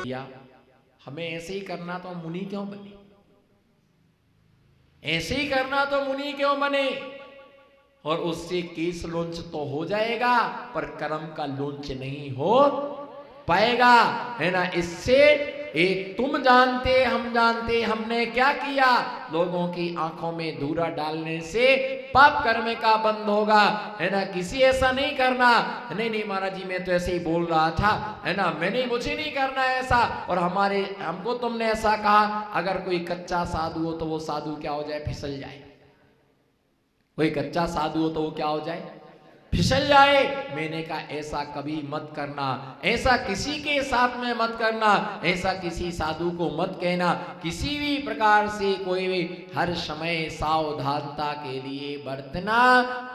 या हमें ऐसे ही करना तो मुनि क्यों बने, ऐसे ही करना तो मुनि क्यों बने। और उससे केस लॉन्च तो हो जाएगा पर कर्म का लॉन्च नहीं हो पाएगा, है ना। इससे एक तुम जानते हम जानते हमने क्या किया, लोगों की आंखों में धूरा डालने से पाप कर्म का बंद होगा, है ना। किसी ऐसा नहीं करना, नहीं नहीं महाराज जी मैं तो ऐसे ही बोल रहा था, है ना, मैंने मुझे नहीं करना ऐसा, और हमको तुमने ऐसा कहा। अगर कोई कच्चा साधु हो तो वो साधु क्या हो जाए, फिसल जाए। कोई कच्चा साधु हो तो वो क्या हो जाए, फिसल जाए। मैंने कहा ऐसा कभी मत करना, ऐसा किसी के साथ में मत करना, ऐसा किसी साधु को मत कहना, किसी भी प्रकार से कोई भी हर समय सावधानता के लिए बरतना।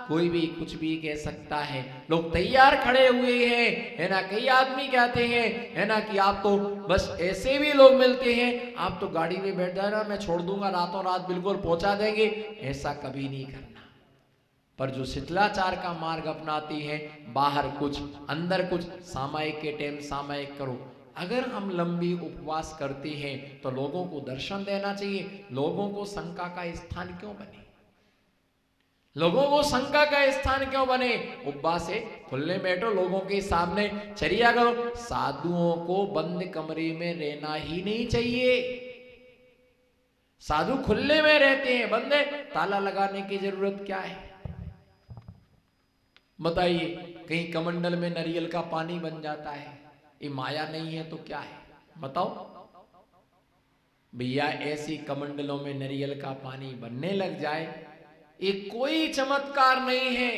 कोई भी कुछ भी कह सकता है, लोग तैयार खड़े हुए हैं, है ना। कई आदमी कहते हैं, है ना, कि आप तो बस ऐसे भी लोग मिलते हैं, आप तो गाड़ी में बैठ जाना मैं छोड़ दूंगा, रातों रात बिल्कुल पहुंचा देंगे। ऐसा कभी नहीं करना। पर जो शिथिलाचार का मार्ग अपनाती है, बाहर कुछ अंदर कुछ, सामायिक के टाइम सामायिक करो। अगर हम लंबी उपवास करते हैं तो लोगों को दर्शन देना चाहिए। लोगों को शंका का स्थान क्यों बने, लोगों को शंका का स्थान क्यों बने। उपवास से खुले बैठो, लोगों के सामने चर्या करो। साधुओं को बंद कमरे में रहना ही नहीं चाहिए। साधु खुले में रहते हैं, बंद ताला लगाने की जरूरत क्या है बताइए। कहीं कमंडल में नारियल का पानी बन जाता है, ये माया नहीं है तो क्या है बताओ भैया। ऐसी कमंडलों में नारियल का पानी बनने लग जाए, ये कोई चमत्कार नहीं है।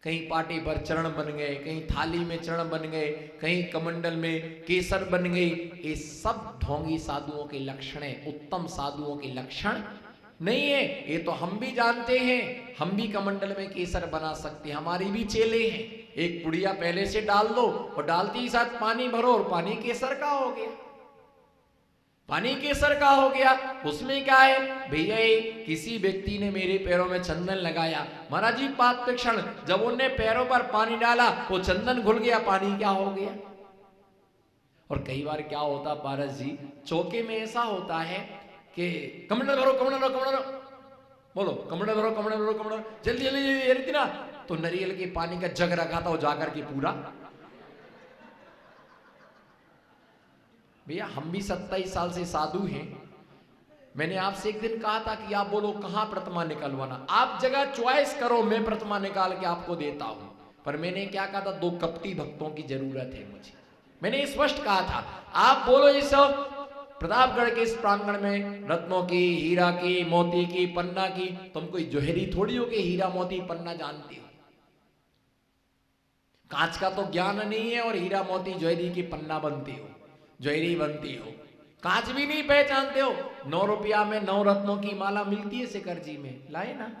कहीं पार्टी पर चरण बन गए, कहीं थाली में चरण बन गए, कहीं कमंडल में केसर बन गई, ये सब ढोंगी साधुओं के लक्षण है, उत्तम साधुओं के लक्षण नहीं है। ये तो हम भी जानते हैं, हम भी कमंडल में केसर बना सकते हैं, हमारी भी चेले हैं। एक पुड़िया पहले से डाल दो और डालते ही साथ पानी भरो और पानी केसर का हो गया, पानी केसर का हो गया। उसमें क्या है भैया, किसी व्यक्ति ने मेरे पैरों में चंदन लगाया, महाराज जी पाप क्षण जब उन्होंने पैरों पर पानी डाला वो चंदन घुल गया, पानी क्या हो गया। और कई बार क्या होता पारस जी, चौके में ऐसा होता है कि कमंडल भरो कमंडल भरो कमंडल भरो, बोलो कमंडल भरो कमंडल भरो कमंडल, जल्दी जल्दी जल्दी ना। तो नारियल के पानी का जग रखा था वो जाकर के पूरा। भैया हम भी 27 साल से साधु हैं। मैंने आपसे एक दिन कहा था कि आप बोलो कहां प्रतिमा निकलवाना, आप जगह चॉइस करो, मैं प्रतिमा निकाल के आपको देता हूं। पर मैंने क्या कहा था, 2 कपटी भक्तों की जरूरत है मुझे, मैंने स्पष्ट कहा था। आप बोलो इस प्रतापगढ़ के इस प्रांगण में रत्नों की, हीरा की, मोती की, पन्ना की, तुम कोई जोहरी थोड़ी हो कि हीरा मोती पन्ना जानती हो। कांच का तो ज्ञान नहीं है और हीरा मोती जोहरी की पन्ना बनती हो, जोहरी बनती हो, कांच भी नहीं पहचानते हो। 9 रुपया में 9 रत्नों की माला मिलती है शिखर जी में, लाए ना।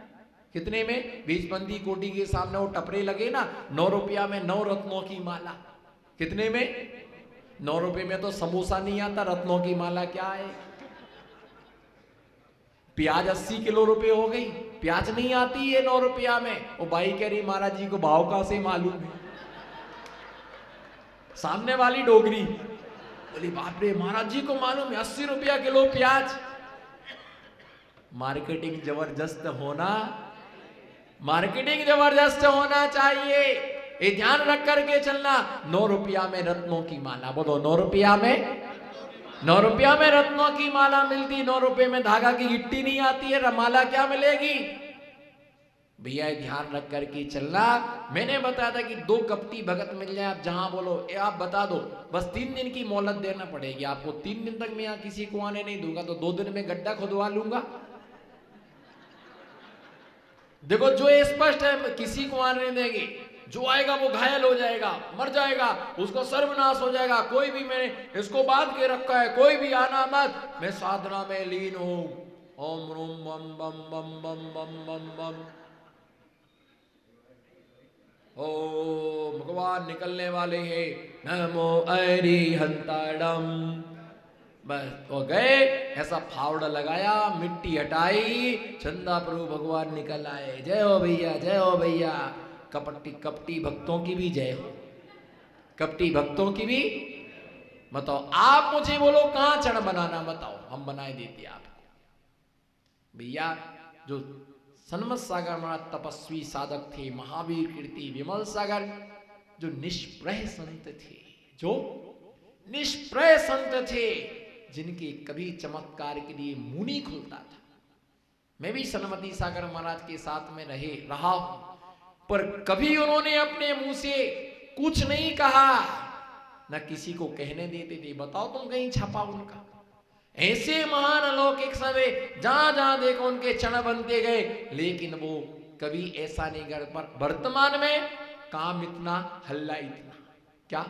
कितने में, 20 कोटी के सामने वो टपरे लगे ना, 9 रुपया में 9 रत्नों की माला। कितने में, 9 रुपए में तो समोसा नहीं आता, रत्नों की माला क्या है। प्याज 80 किलो रुपए हो गई, प्याज नहीं आती है 9 रुपया में। वो बाई कह रही महाराज जी को भाव का से मालूम है। सामने वाली डोगरी बोली बाप रे महाराज जी को मालूम है 80 रुपया किलो प्याज। मार्केटिंग जबरदस्त होना, मार्केटिंग जबरदस्त होना चाहिए, ये ध्यान रख करके चलना। 9 रुपया में रत्नों की माला, बोलो 9 रुपया में, 9 रुपया में रत्नों की माला मिलती, 9 रुपए में धागा की गिट्टी नहीं आती है, माला क्या मिलेगी भैया। ध्यान रख करके चलना। मैंने बताया था कि 2 कपटी भगत मिल जाए, आप जहां बोलो आप बता दो, बस 3 दिन की मोहलत देना पड़ेगी आपको। 3 दिन तक मैं यहाँ किसी को आने नहीं दूंगा तो 2 दिन में गड्ढा खुदवा लूंगा। देखो जो स्पष्ट है किसी को आने नहीं देंगे, जो आएगा वो घायल हो जाएगा, मर जाएगा, उसको सर्वनाश हो जाएगा। कोई भी, मैंने इसको बांध के रखा है, कोई भी आना मत, मैं साधना में लीन हूं। ओम रूम बम बम बम बम बम बम बम। ओ भगवान निकलने वाले हैं, नमो अरिहंताड़म। बस तो गए, ऐसा फावड़ा लगाया, मिट्टी हटाई, चंदा प्रभु भगवान निकल आए। जय हो भैया, जय हो भैया। कपटी कपटी भक्तों की भी जय हो, कपटी भक्तों की भी। बताओ आप मुझे बोलो कहां चढ़ बनाना, बताओ हम बनाए देते आपको। भैया जो सन्मत सागर महाराज तपस्वी साधक थे, महावीर कीर्ति विमल सागर जो निष्प्रह संत थे, जो निष्प्रह संत थे, जिनके कभी चमत्कार के लिए मुंह नहीं खुलता था। मैं भी सन्मति सागर महाराज के साथ में रहा हूं, पर कभी उन्होंने अपने मुंह से कुछ नहीं कहा, न किसी को कहने देते थे। बताओ तुम कहीं छपा उनका। ऐसे महान अलौकिक समय जहां जहां देखो उनके चरण बनते गए, लेकिन वो कभी ऐसा नहीं कर। पर वर्तमान में काम इतना हल्ला इतना, क्या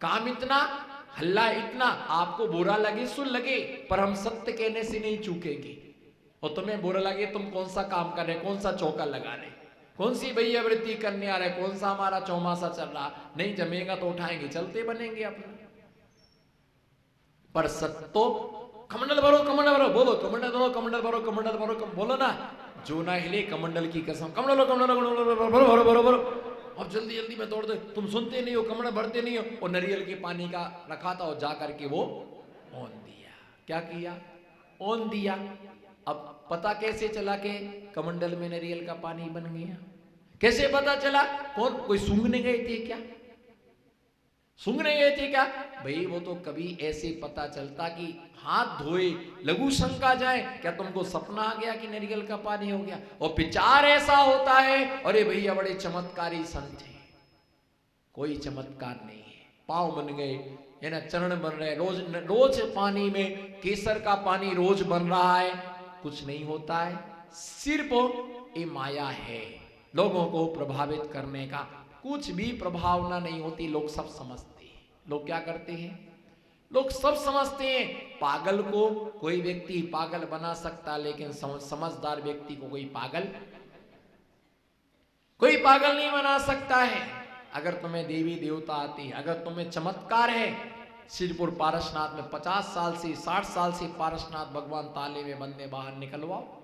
काम इतना हल्ला इतना। आपको बुरा लगे सुन लगे, पर हम सत्य कहने से नहीं चूकेंगे। और तुम्हें बुरा लगे तुम कौन सा काम कर रहे, कौन सा चौका लगा रहे, कौन सी भैया वृत्ति करने आ रहे, कौन सा हमारा चौमासा चल रहा, नहीं जमेगा तो उठाएंगे, चलते बनेंगे अपना। पर सत्य तो कमंडल भरो, कमंडल भरो, बोलो कमंडल भरो, कमंडल भरो, कमंडल भरो, बोलो ना, जो ना हिले कमंडल की कसम, कमंडल कमंडल भरो भरो भरो भरो। अब जल्दी जल्दी में दौड़ दे, तुम सुनते नहीं हो, कमंडल भरते नहीं हो। और नारियल के पानी का रखा था और जा करके वो ओन दिया। क्या किया? ओन दिया। अब पता कैसे चला कि कमंडल में नारियल का पानी बन गया? कैसे पता चला? कौन, कोई सूंघने गए थे क्या? सूंघने गए थे क्या? भाई वो तो कभी ऐसे पता चलता कि हाथ धोए लघु शंका जाए, क्या तुमको सपना आ गया कि नारियल का पानी हो गया? और विचार ऐसा होता है, अरे भैया बड़े चमत्कारी संत है। कोई चमत्कार नहीं है। पांव बन गए, है ना, चरण बन रहे, रोज रोज पानी में केसर का पानी रोज बन रहा है, कुछ नहीं होता है। सिर्फ ये माया है, लोगों को प्रभावित करने का कुछ भी प्रभावना नहीं होती। लोग सब समझते हैं। लोग क्या करते हैं? लोग सब समझते हैं। पागल को कोई व्यक्ति पागल बना सकता, लेकिन समझदार व्यक्ति को कोई पागल नहीं बना सकता है। अगर तुम्हें देवी देवता आती है, अगर तुम्हें चमत्कार है, सिरपुर पारसनाथ में 50 साल से 60 साल से पारसनाथ भगवान ताले में बंदे, बाहर निकलवाओ,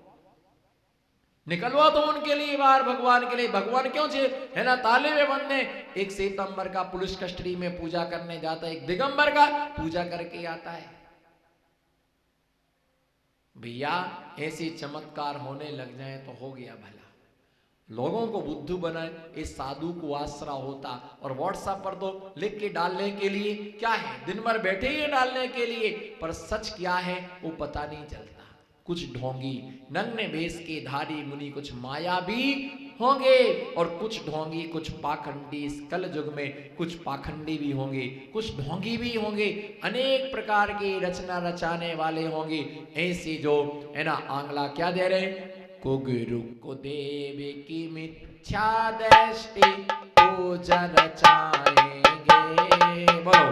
निकलवा तो उनके लिए बाहर, भगवान के लिए। भगवान क्यों है ना ताले में बंदे। एक श्वेतांबर का पुलिस कस्टडी में पूजा करने जाता है, एक दिगंबर का पूजा करके आता है। भैया ऐसे चमत्कार होने लग जाए तो हो गया भला। लोगों को बुद्धू बनाए, इस साधु को आसरा होता। और व्हाट्सएप पर तो लिख के डालने के लिए क्या है, दिन भर बैठे ही डालने के लिए, पर सच क्या है वो पता नहीं चलता। कुछ ढोंगी नग्न वेश के धारी मुनि कुछ माया भी होंगे, और कुछ ढोंगी कुछ पाखंडी, इस कल युग में कुछ पाखंडी भी होंगे, कुछ ढोंगी भी होंगे, अनेक प्रकार की रचना रचाने वाले होंगे। ऐसे जो है ना आंगला क्या दे रहे, कुगुरु को देव की मिथ्या दृष्टि पूजा रचाएंगे। बोलो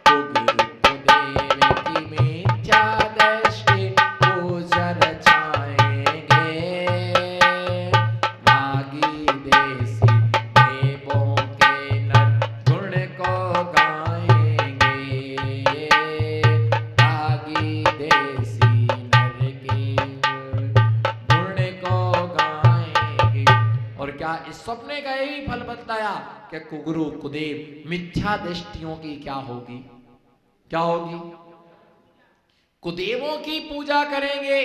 कुगुरु को देव की मिथ्या दृष्टि पूजा रचाएंगे। रागी देसी देवों के नर गुण को गाएंगे। रागी देसी नर के गुण को गाएंगे। और क्या इस सपने का यही फल बताया कि कुगुरु कुदेव मिथ्या दृष्टियों की क्या होगी? क्या होगी? कुदेवों की पूजा करेंगे,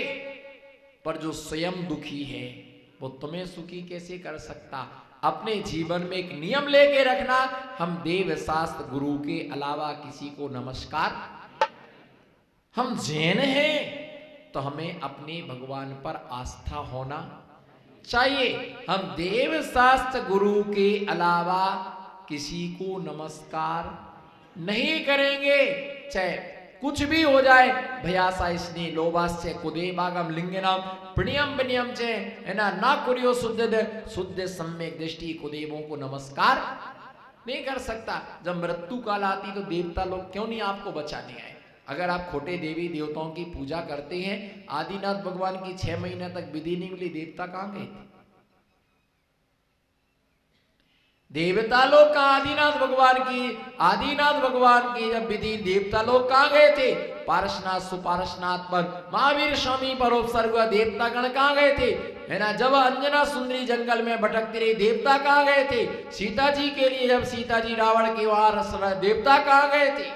पर जो स्वयं दुखी है वो तुम्हें सुखी कैसे कर सकता? अपने जीवन में एक नियम लेके रखना, हम देव शास्त्र गुरु के अलावा किसी को नमस्कार। हम जैन हैं तो हमें अपने भगवान पर आस्था होना चाहिए। हम देव शास्त्र गुरु के अलावा किसी को नमस्कार नहीं करेंगे, चाहे कुछ भी हो जाए। भयासा इसने लोभास्य कुदेवागम लिंगनाम प्रणियम विनियम चे, है ना कुरियो शुद्ध सम्यक दृष्टि कुदेवों को नमस्कार नहीं कर सकता। जब मृत्यु काल आती तो देवता लोग क्यों नहीं आपको बचाने आए? अगर आप खोटे देवी देवताओं की पूजा करते हैं, आदिनाथ भगवान की 6 महीने तक विधि नहीं मिली, देवता कहां गए थे? देवता लोग का आदिनाथ भगवान की जब विधि, देवता लोग कहां गए थे? पारसनाथ सुपारसनाथ पर महावीर स्वामी परोपसर्ग देवता गण कहाँ गए थे, है ना। जब अंजना सुंदरी जंगल में भटकती रही, देवता कहाँ गए थे। सीता जी के लिए जब सीता जी रावण के वहां रस रहे, देवता कहाँ गए थे।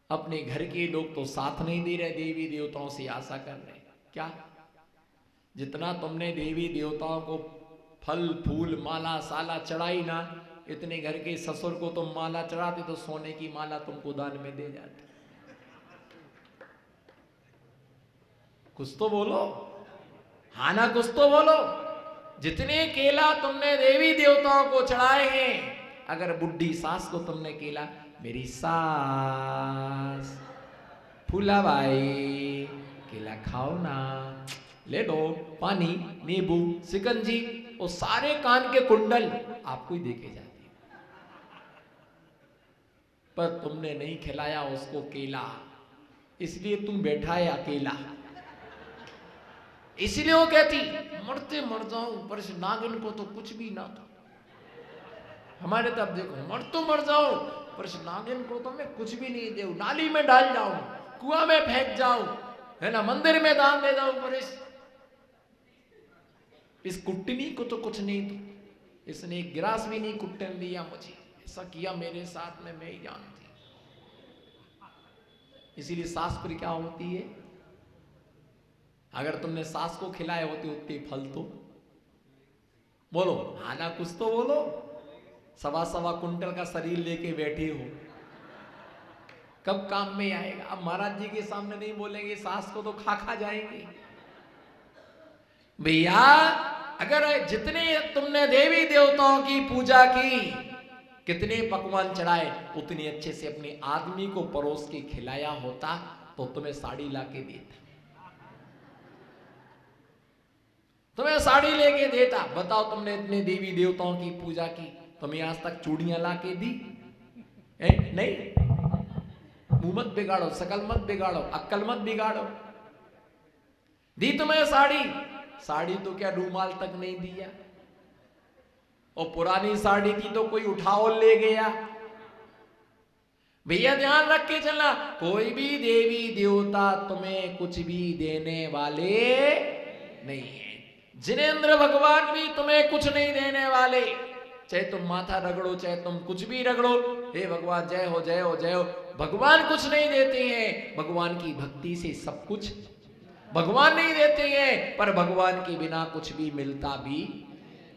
अपने घर के लोग तो साथ नहीं दे रहे, देवी देवताओं से आशा कर रहे। क्या जितना तुमने देवी देवताओं को फल फूल माला साला चढ़ाई ना, इतने घर के ससुर को तुम माला चढ़ाते तो सोने की माला तुमको दान में दे जाते। कुछ तो बोलो, हाँ ना, कुछ तो बोलो। जितने केला तुमने देवी देवताओं को चढ़ाए हैं, अगर बुढ़ी सास को तुमने केला, मेरी सास फूला भाई केला खाओ ना, ले लो पानी नींबू सिकंजी, वो सारे कान के कुंडल आपको ही देके जाते, पर तुमने नहीं खिलाया उसको केला, इसलिए तुम बैठा है अकेला। इसलिए वो कहती मरते मर जाऊं, पर इस नागिन को तो कुछ भी ना था। हमारे तब देखो, मर तो मर जाओ, पर इस नागिन को तो मैं कुछ भी नहीं दे, नाली में डाल जाऊं, कुआं में फेंक जाऊं, है ना, मंदिर में दान दे जाऊं, पर इस कुट्टनी को तो कुछ नहीं दो। इसने एक गिलास भी नहीं कुट्टन दिया मुझे, ऐसा किया मेरे साथ में, मैं ही जानती। इसीलिए सास पर क्या होती है, अगर तुमने सास को खिलाए होते उतने फल तो बोलो, हाँ ना, कुछ तो बोलो। सवा सवा कुंटल का शरीर लेके बैठे हो, कब काम में आएगा। अब महाराज जी के सामने नहीं बोलेंगे, सास को तो खा खा जाएंगे। भैया अगर जितने तुमने देवी देवताओं की पूजा की, कितने पकवान चढ़ाए, उतनी अच्छे से अपने आदमी को परोस के खिलाया होता तो तुम्हें साड़ी लाके देता, तुम्हें साड़ी लेके देता। बताओ, तुमने इतने देवी देवताओं की पूजा की, तुम्हें आज तक चूड़ियां लाके दी? नहीं। मुंह मत बिगाड़ो, शकल मत बिगाड़ो, अक्ल मत बिगाड़ो। दी तुम्हें साड़ी, साड़ी तो क्या रूमाल तक नहीं दिया, और पुरानी साड़ी की तो कोई उठाओ ले गया। भैया ध्यान रख के चलना, कोई भी देवी देवता तुम्हें कुछ भी देने वाले नहीं है। जिनेंद्र भगवान भी तुम्हें कुछ नहीं देने वाले, चाहे तुम माथा रगड़ो, चाहे तुम कुछ भी रगड़ो, हे भगवान जय हो जय हो जय हो, भगवान कुछ नहीं देते हैं। भगवान की भक्ति से सब कुछ भगवान नहीं देते हैं, पर भगवान के बिना कुछ भी मिलता भी।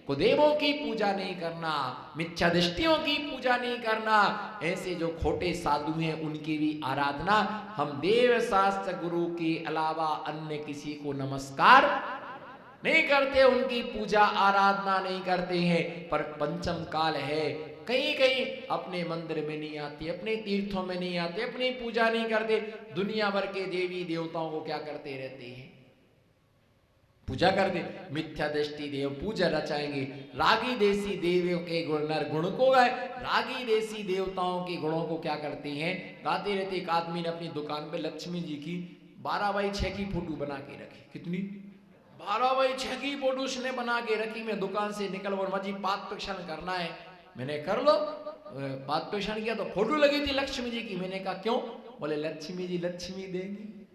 कुदेवों की पूजा नहीं करना, मिथ्या दृष्टियों की पूजा नहीं करना, ऐसे जो खोटे साधु हैं उनकी भी आराधना। हम देव शास्त्र गुरु के अलावा अन्य किसी को नमस्कार नहीं करते, उनकी पूजा आराधना नहीं करते हैं। पर पंचम काल है, कहीं कहीं अपने मंदिर में नहीं आते, अपने तीर्थों में नहीं आते, अपनी पूजा नहीं करते, दुनिया भर के देवी देवताओं को क्या करते रहते हैं, पूजा करते। मिथ्या दृष्टि देव पूजा रचाएंगे, रागी देसी देवियों के गुण नर गुण को गाए, रागी देसी देवताओं के गुणों को क्या करते हैं, गाते रहते। एक आदमी ने अपनी दुकान पे लक्ष्मी जी की 12x6 की फोटो बना के रखी। कितनी? 12x6 की फोटो उसने बना के रखी। मैं दुकान से निकल और मुझे पाद प्रक्षण करना है, मैंने कर लो। पाद प्रक्षण किया तो फोटो लगी थी लक्ष्मी जी की। मैंने कहा क्यों? बोले लक्ष्मी जी लक्ष्मी देगी।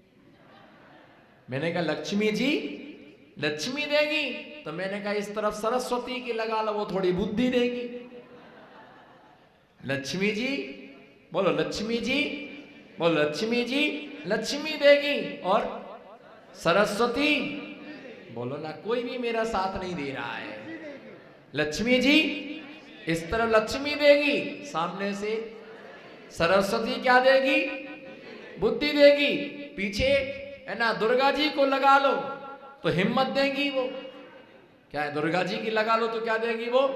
मैंने कहा लक्ष्मी जी लक्ष्मी देगी, तो मैंने कहा इस तरफ सरस्वती की लगा लो, वो थोड़ी बुद्धि देगी। लक्ष्मी जी बोलो, लक्ष्मी जी बोलो, लक्ष्मी जी लक्ष्मी देगी, और सरस्वती बोलो ना। कोई भी मेरा साथ नहीं दे रहा है। लक्ष्मी जी इस तरफ लक्ष्मी देगी, सामने से सरस्वती क्या देगी? बुद्धि देगी। पीछे है ना दुर्गा जी को लगा लो तो हिम्मत देगी वो। क्या है? दुर्गा जी की लगा लो तो क्या देगी वो?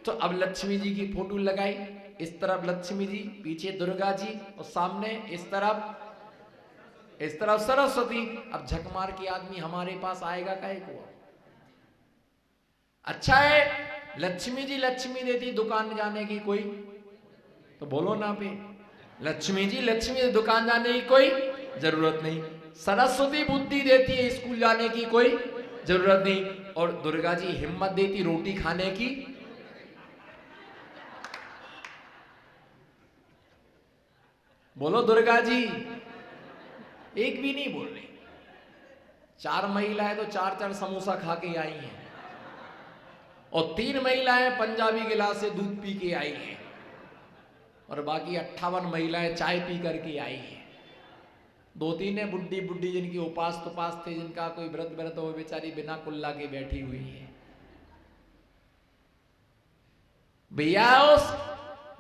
तो अब लक्ष्मी जी की फोटो लगाई, इस तरफ लक्ष्मी जी, पीछे दुर्गा जी, और सामने इस तरफ सरस्वती। अब झक मार के आदमी हमारे पास आएगा काहे को? अच्छा है लक्ष्मी जी लक्ष्मी देती, दुकान जाने की कोई तो बोलो ना पे। लक्ष्मी जी लक्ष्मी दुकान जाने की कोई जरूरत नहीं। सरस्वती बुद्धि देती है, स्कूल जाने की कोई जरूरत नहीं। और दुर्गा जी हिम्मत देती रोटी खाने की। बोलो दुर्गा जी। एक भी नहीं बोल रही। 4 महिलाएं तो 4-4 समोसा खा के आई हैं और 3 महिलाएं पंजाबी गिलास से दूध पी के आई हैं और बाकी 58 महिलाएं चाय पी करके आई हैं। 2-3 है बुड्ढी बुड्ढी जिनकी उपास तुपास थे, जिनका कोई व्रत हो, बेचारी बिना कुल्ला के बैठी हुई है। भैया उस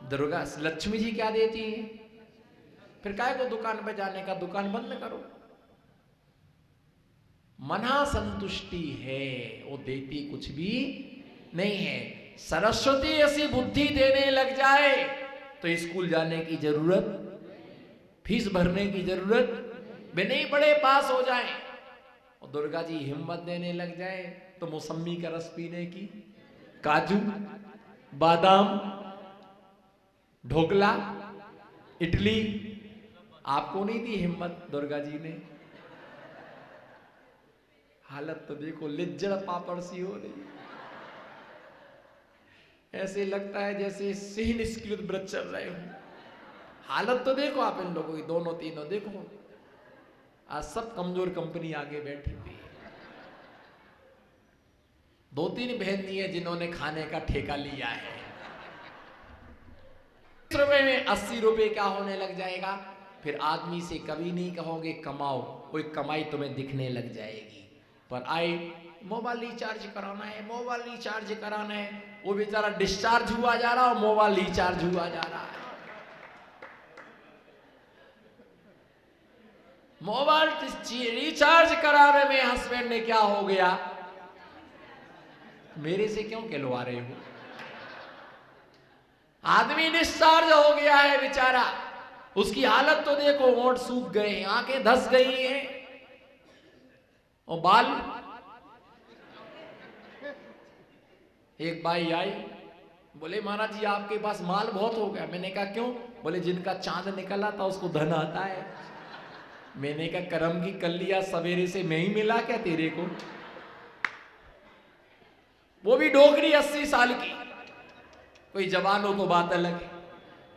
दुर्गा लक्ष्मी जी क्या देती है? फिर काहे को दुकान पे जाने का, दुकान बंद करो। मना संतुष्टि है, वो देती कुछ भी नहीं है। सरस्वती ऐसी बुद्धि देने लग जाए तो स्कूल जाने की जरूरत, फीस भरने की जरूरत भी नहीं पड़े, पास हो जाए। और दुर्गा जी हिम्मत देने लग जाए तो मौसम्मी का रस पीने की, काजू बादाम ढोकला इडली, आपको नहीं दी हिम्मत दुर्गा जी ने। हालत तो देखो, लिज्जड़ पापड़ सी हो रही, ऐसे लगता है जैसे सिंह निष्कृत व्रत चल रहे हो। हालत तो देखो आप इन लोगों की, दोनों तीनों देखो, आज सब कमजोर कंपनी आगे बैठी हुई है। 2-3 बहनी है जिन्होंने खाने का ठेका लिया है। 20 रुपए में 80 रुपए क्या होने लग जाएगा। फिर आदमी से कभी नहीं कहोगे कमाओ, कोई कमाई तुम्हें दिखने लग जाएगी। पर आए मोबाइल रिचार्ज कराना है, मोबाइल रिचार्ज कराना है, वो बेचारा डिस्चार्ज हुआ जा रहा है, मोबाइल रिचार्ज हुआ जा रहा है। मोबाइल रिचार्ज कराने में हस्बैंड ने क्या हो गया, मेरे से क्यों कहलवा रहे हो। आदमी डिस्चार्ज हो गया है बेचारा, उसकी हालत तो देखो, होंठ सूख गए हैं, आंखें धस गई हैं और बाल। एक भाई आई, बोले महाराज जी आपके पास माल बहुत हो गया। मैंने कहा क्यों? बोले जिनका चांद निकला था उसको धन आता है। मैंने कहा करम की कलिया सवेरे से मैं ही मिला क्या तेरे को? वो भी डोगरी 80 साल की, कोई जवान हो तो बात अलग है।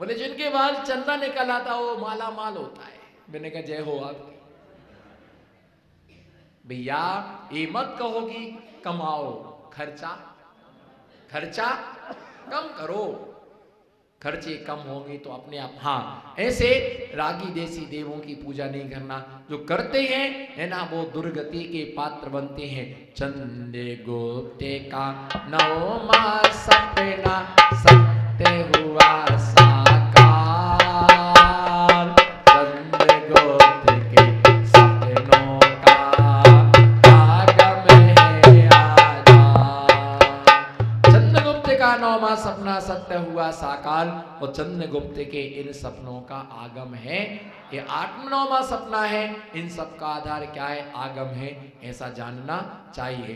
बोले जिनके बाल चंदा निकल आता वो माला माल होता है। मैंने कहा जय हो आपकी। भैया ये मत कहो कि कमाओ, खर्चा कम करो। खर्चे कम होंगे तो अपने आप। हाँ, ऐसे रागी देसी देवों की पूजा नहीं करना। जो करते हैं है ना, वो दुर्गति के पात्र बनते हैं। चंद्रगुप्त का 9वां सपना सत्य हुआ साकार। चंद्रगुप्त के सपनों का आगम है आधार। चंद्रगुप्त का 9वां सपना सत्य हुआ साकार और चंद्रगुप्त के इन सपनों का आगम है। ये 8वां सपना है। इन सब का आधार क्या है? आगम है, ऐसा जानना चाहिए।